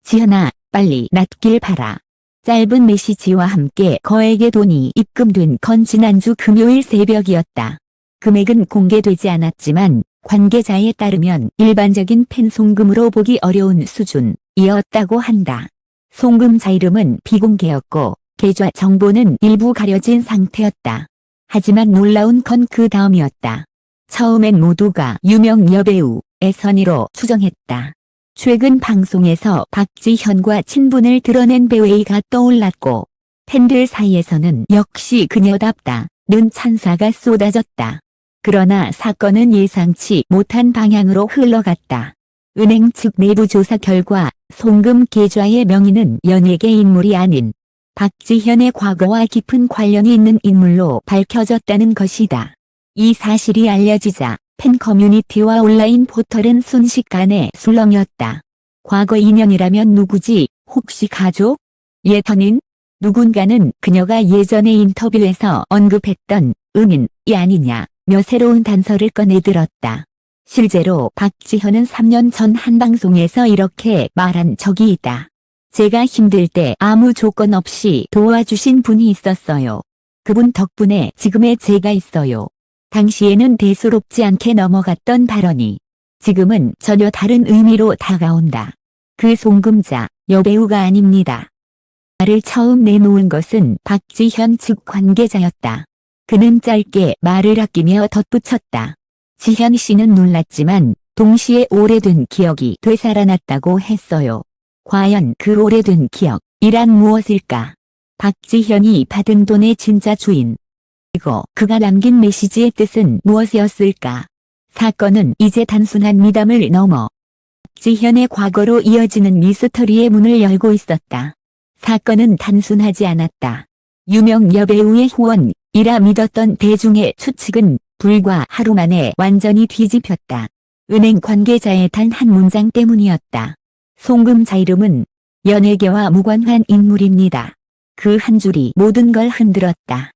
지현아, 빨리 낫길 바라. 짧은 메시지와 함께 거액의 돈이 입금된 건 지난주 금요일 새벽이었다. 금액은 공개되지 않았지만 관계자에 따르면 일반적인 팬 송금으로 보기 어려운 수준이었다고 한다. 송금자 이름은 비공개였고 계좌 정보는 일부 가려진 상태였다. 하지만 놀라운 건 그 다음이었다. 처음엔 모두가 유명 여배우의 선의로 추정했다. 최근 방송에서 박지현과 친분을 드러낸 배우가 떠올랐고 팬들 사이에서는 역시 그녀답다는 찬사가 쏟아졌다. 그러나 사건은 예상치 못한 방향으로 흘러갔다. 은행 측 내부 조사 결과 송금 계좌의 명의는 연예계 인물이 아닌 박지현의 과거와 깊은 관련이 있는 인물로 밝혀졌다는 것이다. 이 사실이 알려지자 팬 커뮤니티와 온라인 포털은 순식간에 술렁였다. 과거 인연이라면 누구지? 혹시 가족? 예터는? 누군가는 그녀가 예전에 인터뷰에서 언급했던 은인이 아니냐며 새로운 단서를 꺼내들었다. 실제로 박지현은 3년 전 한 방송에서 이렇게 말한 적이 있다. 제가 힘들 때 아무 조건 없이 도와주신 분이 있었어요. 그분 덕분에 지금의 제가 있어요. 당시에는 대수롭지 않게 넘어갔던 발언이 지금은 전혀 다른 의미로 다가온다. 그 송금자, 여배우가 아닙니다. 말을 처음 내놓은 것은 박지현 측 관계자였다. 그는 짧게 말을 아끼며 덧붙였다. 지현 씨는 놀랐지만 동시에 오래된 기억이 되살아났다고 했어요. 과연 그 오래된 기억이란 무엇일까? 박지현이 받은 돈의 진짜 주인. 그리고 그가 남긴 메시지의 뜻은 무엇이었을까? 사건은 이제 단순한 미담을 넘어 박지현의 과거로 이어지는 미스터리의 문을 열고 있었다. 사건은 단순하지 않았다. 유명 여배우의 후원이라 믿었던 대중의 추측은 불과 하루 만에 완전히 뒤집혔다. 은행 관계자의 단 한 문장 때문이었다. 송금자 이름은 연예계와 무관한 인물입니다. 그 한 줄이 모든 걸 흔들었다.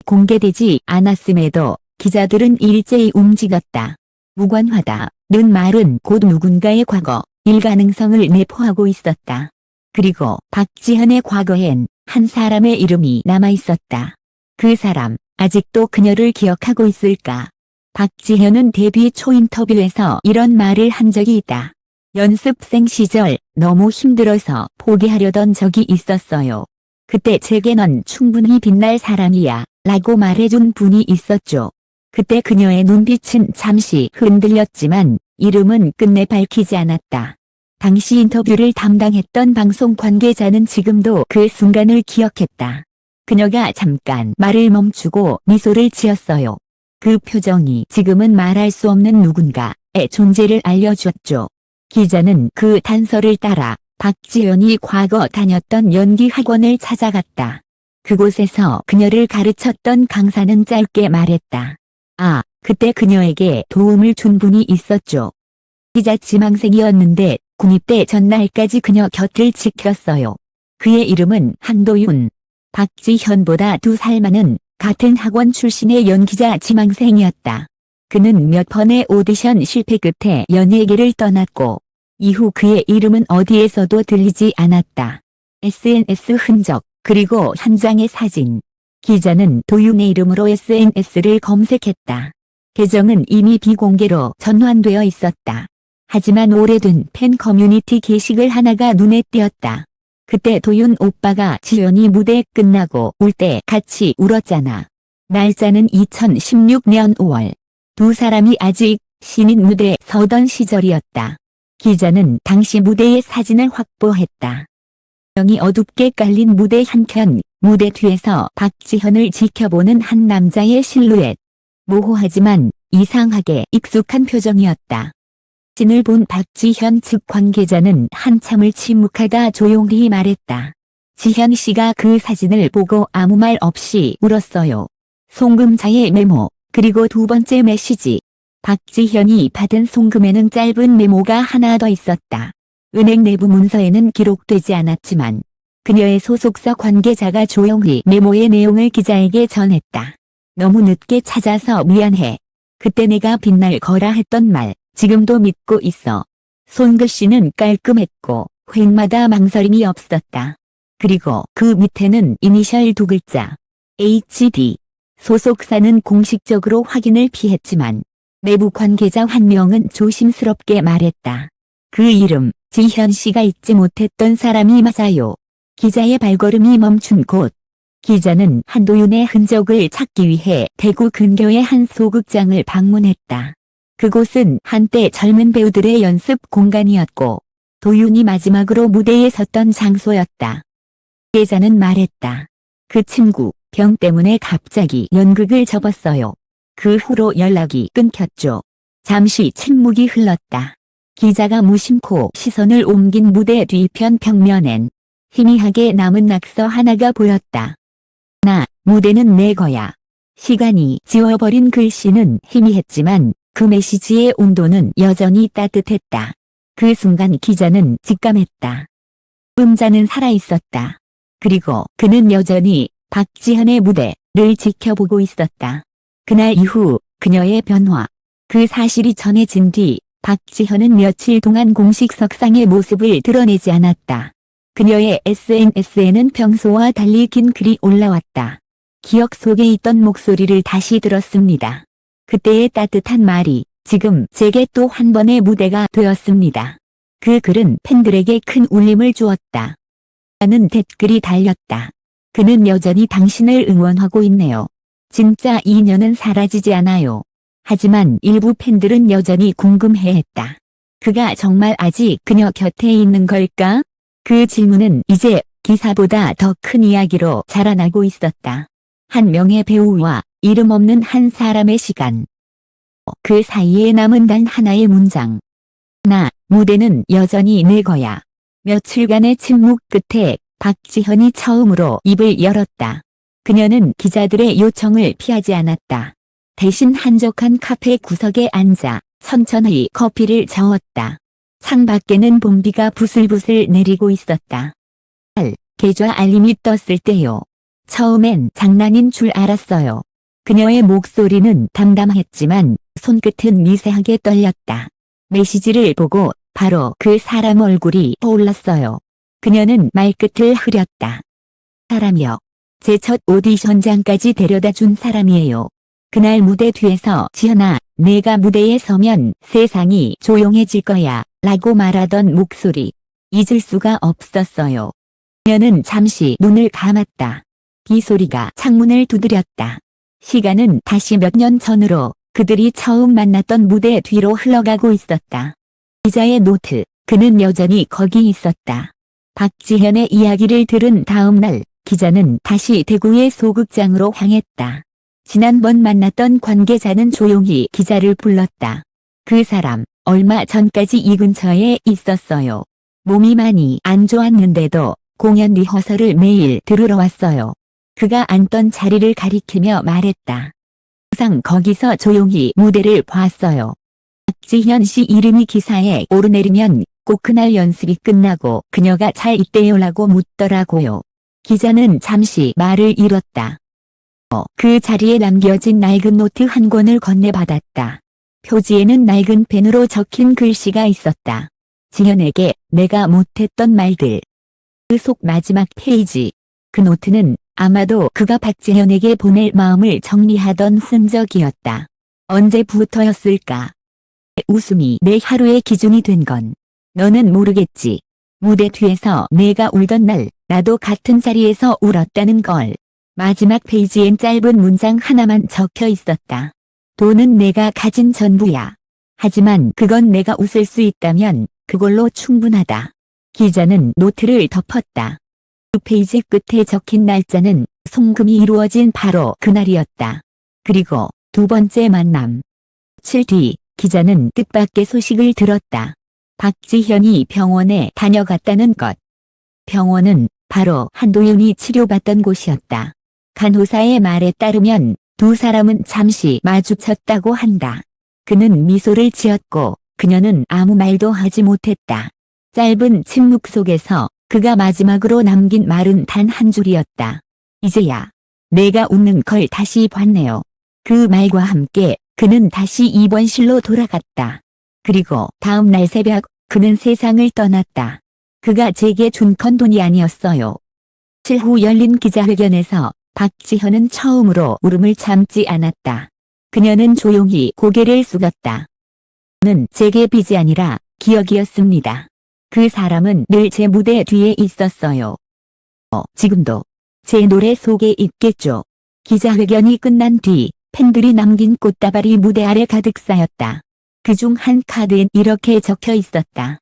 공개되지 않았음에도 기자들은 일제히 움직였다. 무관하다는 말은 곧 누군가의 과거일 가능성을 내포하고 있었다. 그리고 박지현의 과거엔 한 사람의 이름이 남아있었다. 그 사람, 아직도 그녀를 기억하고 있을까? 박지현은 데뷔 초 인터뷰에서 이런 말을 한 적이 있다. 연습생 시절 너무 힘들어서 포기하려던 적이 있었어요. 그때 제게 넌 충분히 빛날 사람이야 라고 말해준 분이 있었죠. 그때 그녀의 눈빛은 잠시 흔들렸지만 이름은 끝내 밝히지 않았다. 당시 인터뷰를 담당했던 방송 관계자는 지금도 그 순간을 기억했다. 그녀가 잠깐 말을 멈추고 미소를 지었어요. 그 표정이 지금은 말할 수 없는 누군가의 존재를 알려주었죠. 기자는 그 단서를 따라 박지현이 과거 다녔던 연기 학원을 찾아갔다. 그곳에서 그녀를 가르쳤던 강사는 짧게 말했다. 아, 그때 그녀에게 도움을 준 분이 있었죠. 기자 지망생이었는데 군입대 전날까지 그녀 곁을 지켰어요. 그의 이름은 한도윤. 박지현보다 2살 많은 같은 학원 출신의 연기자 지망생이었다. 그는 몇 번의 오디션 실패 끝에 연예계를 떠났고 이후 그의 이름은 어디에서도 들리지 않았다. SNS 흔적, 그리고 한 장의 사진. 기자는 도윤의 이름으로 SNS를 검색했다. 계정은 이미 비공개로 전환되어 있었다. 하지만 오래된 팬 커뮤니티 게시글 하나가 눈에 띄었다. 그때 도윤 오빠가 지현이 무대 끝나고 울 때 같이 울었잖아. 날짜는 2016년 5월. 두 사람이 아직 신인 무대에 서던 시절이었다. 기자는 당시 무대의 사진을 확보했다. 영이 어둡게 깔린 무대 한켠, 무대 뒤에서 박지현을 지켜보는 한 남자의 실루엣. 모호하지만 이상하게 익숙한 표정이었다. 사진을 본 박지현 측 관계자는 한참을 침묵하다 조용히 말했다. 지현 씨가 그 사진을 보고 아무 말 없이 울었어요. 송금자의 메모, 그리고 두 번째 메시지. 박지현이 받은 송금에는 짧은 메모가 하나 더 있었다. 은행 내부 문서에는 기록되지 않았지만 그녀의 소속사 관계자가 조용히 메모의 내용을 기자에게 전했다. 너무 늦게 찾아서 미안해. 그때 내가 빛날 거라 했던 말, 지금도 믿고 있어. 손글씨는 깔끔했고 획마다 망설임이 없었다. 그리고 그 밑에는 이니셜 두 글자 HD. 소속사는 공식적으로 확인을 피했지만 내부 관계자 한 명은 조심스럽게 말했다. 그 이름, 지현 씨가 잊지 못했던 사람이 맞아요. 기자의 발걸음이 멈춘 곳. 기자는 한도윤의 흔적을 찾기 위해 대구 근교의 한 소극장을 방문했다. 그곳은 한때 젊은 배우들의 연습 공간이었고 도윤이 마지막으로 무대에 섰던 장소였다. 기자는 말했다. 그 친구, 병 때문에 갑자기 연극을 접었어요. 그 후로 연락이 끊겼죠. 잠시 침묵이 흘렀다. 기자가 무심코 시선을 옮긴 무대 뒤편 벽면엔 희미하게 남은 낙서 하나가 보였다. 무대는 내 거야. 시간이 지워버린 글씨는 희미했지만 그 메시지의 온도는 여전히 따뜻했다. 그 순간 기자는 직감했다. 음자는 살아있었다. 그리고 그는 여전히 박지현의 무대를 지켜보고 있었다. 그날 이후 그녀의 변화, 그 사실이 전해진 뒤 박지현은 며칠 동안 공식 석상의 모습을 드러내지 않았다. 그녀의 SNS에는 평소와 달리 긴 글이 올라왔다. 기억 속에 있던 목소리를 다시 들었습니다. 그때의 따뜻한 말이 지금 제게 또 한 번의 무대가 되었습니다. 그 글은 팬들에게 큰 울림을 주었다. 라는 댓글이 달렸다. 그는 여전히 당신을 응원하고 있네요. 진짜 인연은 사라지지 않아요. 하지만 일부 팬들은 여전히 궁금해했다. 그가 정말 아직 그녀 곁에 있는 걸까? 그 질문은 이제 기사보다 더 큰 이야기로 자라나고 있었다. 한 명의 배우와 이름 없는 한 사람의 시간. 그 사이에 남은 단 하나의 문장. 무대는 여전히 내 거야. 며칠간의 침묵 끝에 박지현이 처음으로 입을 열었다. 그녀는 기자들의 요청을 피하지 않았다. 대신 한적한 카페 구석에 앉아 천천히 커피를 저었다. 창밖에는 봄비가 부슬부슬 내리고 있었다. 계좌 알림이 떴을 때요. 처음엔 장난인 줄 알았어요. 그녀의 목소리는 담담했지만 손끝은 미세하게 떨렸다. 메시지를 보고 바로 그 사람 얼굴이 떠올랐어요. 그녀는 말끝을 흐렸다. 사람이요. 제 첫 오디션장까지 데려다 준 사람이에요. 그날 무대 뒤에서 지현아, 내가 무대에 서면 세상이 조용해질 거야 라고 말하던 목소리. 잊을 수가 없었어요. 그녀는 잠시 눈을 감았다. 빗소리가 창문을 두드렸다. 시간은 다시 몇 년 전으로 그들이 처음 만났던 무대 뒤로 흘러가고 있었다. 기자의 노트, 그는 여전히 거기 있었다. 박지현의 이야기를 들은 다음 날, 기자는 다시 대구의 소극장으로 향했다. 지난번 만났던 관계자는 조용히 기자를 불렀다. 그 사람, 얼마 전까지 이 근처에 있었어요. 몸이 많이 안 좋았는데도 공연 리허설을 매일 들으러 왔어요. 그가 앉던 자리를 가리키며 말했다. 항상 거기서 조용히 무대를 봤어요. 박지현 씨 이름이 기사에 오르내리면 꼭 그날 연습이 끝나고 그녀가 잘 있대요라고 묻더라고요. 기자는 잠시 말을 잃었다. 그 자리에 남겨진 낡은 노트 한 권을 건네받았다. 표지에는 낡은 펜으로 적힌 글씨가 있었다. 지현에게 내가 못했던 말들. 그 속 마지막 페이지. 그 노트는 아마도 그가 박지현에게 보낼 마음을 정리하던 흔적이었다. 언제부터였을까? 웃음이 내 하루의 기준이 된 건 너는 모르겠지. 무대 뒤에서 내가 울던 날 나도 같은 자리에서 울었다는 걸. 마지막 페이지엔 짧은 문장 하나만 적혀 있었다. 돈은 내가 가진 전부야. 하지만 그건 내가 웃을 수 있다면 그걸로 충분하다. 기자는 노트를 덮었다. 그 페이지 끝에 적힌 날짜는 송금이 이루어진 바로 그날이었다. 그리고 두 번째 만남. 며칠 뒤 기자는 뜻밖의 소식을 들었다. 박지현이 병원에 다녀갔다는 것. 병원은 바로 한도윤이 치료받던 곳이었다. 간호사의 말에 따르면 두 사람은 잠시 마주쳤다고 한다. 그는 미소를 지었고 그녀는 아무 말도 하지 못했다. 짧은 침묵 속에서 그가 마지막으로 남긴 말은 단 한 줄이었다. 이제야 내가 웃는 걸 다시 봤네요. 그 말과 함께 그는 다시 입원실로 돌아갔다. 그리고 다음 날 새벽 그는 세상을 떠났다. 그가 제게 준 건 돈이 아니었어요. 며칠 후 열린 기자회견에서 박지현은 처음으로 울음을 참지 않았다. 그녀는 조용히 고개를 숙였다. 는 제게 빚이 아니라 기억이었습니다. 그 사람은 늘 제 무대 뒤에 있었어요. 지금도 제 노래 속에 있겠죠. 기자회견이 끝난 뒤 팬들이 남긴 꽃다발이 무대 아래 가득 쌓였다. 그중 한 카드엔 이렇게 적혀 있었다.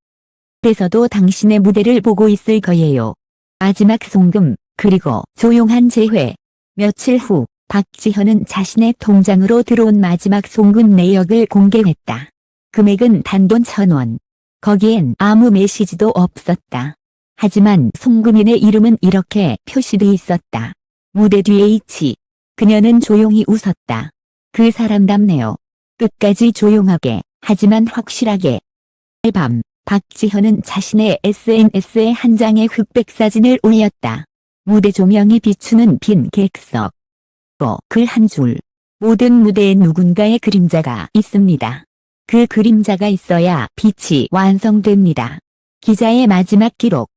그래서도 당신의 무대를 보고 있을 거예요. 마지막 송금, 그리고 조용한 재회. 며칠 후 박지현은 자신의 통장으로 들어온 마지막 송금 내역을 공개했다. 금액은 단돈 1,000원. 거기엔 아무 메시지도 없었다. 하지만 송금인의 이름은 이렇게 표시돼 있었다. 무대 뒤에 H. 그녀는 조용히 웃었다. 그 사람답네요. 끝까지 조용하게, 하지만 확실하게. 밤, 박지현은 자신의 SNS에 한 장의 흑백 사진을 올렸다. 무대 조명이 비추는 빈 객석. 글 한 줄. 모든 무대에 누군가의 그림자가 있습니다. 그 그림자가 있어야 빛이 완성됩니다. 기자의 마지막 기록.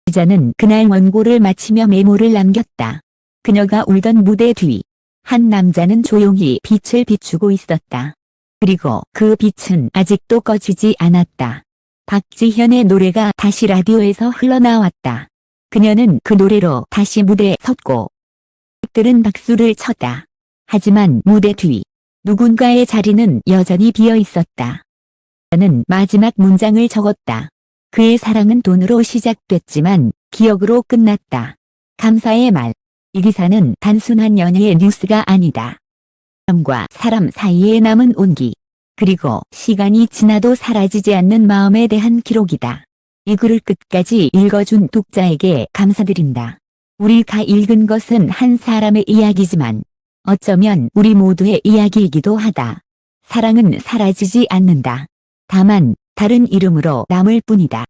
기자는 그날 원고를 마치며 메모를 남겼다. 그녀가 울던 무대 뒤. 한 남자는 조용히 빛을 비추고 있었다. 그리고 그 빛은 아직도 꺼지지 않았다. 박지현의 노래가 다시 라디오에서 흘러나왔다. 그녀는 그 노래로 다시 무대에 섰고 팬들은 박수를 쳤다. 하지만 무대 뒤 누군가의 자리는 여전히 비어 있었다. 그는 마지막 문장을 적었다. 그의 사랑은 돈으로 시작됐지만 기억으로 끝났다. 감사의 말. 이 기사는 단순한 연애의 뉴스가 아니다. 사람과 사람 사이에 남은 온기, 그리고 시간이 지나도 사라지지 않는 마음에 대한 기록이다. 이 글을 끝까지 읽어준 독자에게 감사드린다. 우리가 읽은 것은 한 사람의 이야기지만 어쩌면 우리 모두의 이야기이기도 하다. 사랑은 사라지지 않는다. 다만 다른 이름으로 남을 뿐이다.